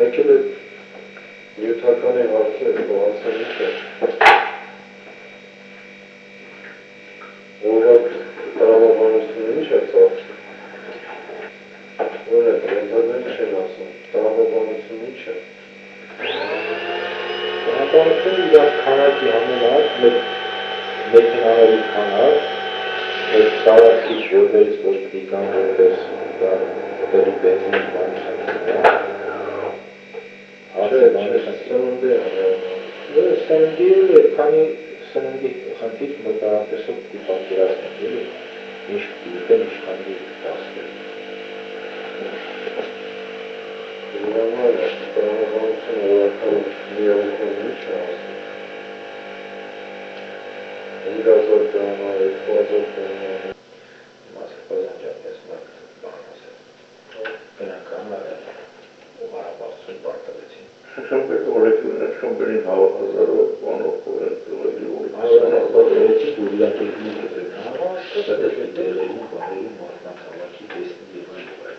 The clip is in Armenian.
եկել է նյութականի հարցեր բացանիշ է օրվակ տրամաբանությունը ինչ է ծախսում օրինակ ենթադրել չեն ասում տրամաբանությունը ինչ է տրամաբանությունը իրար քանակի համենակ մեկ հնարավոր քանակ այդ տարածքից որպես ոստի կամ որպես դերի բենզին սննդի քանի սննդի խնդիր մոտավորապես պատկերացնել ինչ դիտեն իշխանի դասել տրամաբանությունը օրական միավորում ինչ է ասում 5000 դրամ, 2000 դրամ մասնապազանջապես մարդ բան ասել գնանք անարել ու հարաբարձություն պարտավեցին Շամբերի օրեկուններ, շամբերին հավախազարով բանով կորեն ծվելի Արվարեցի դուրիակերնի կետետ համար, կետետ տեղերում, բարերում, մարտնակ հավաքի տեսնի և այն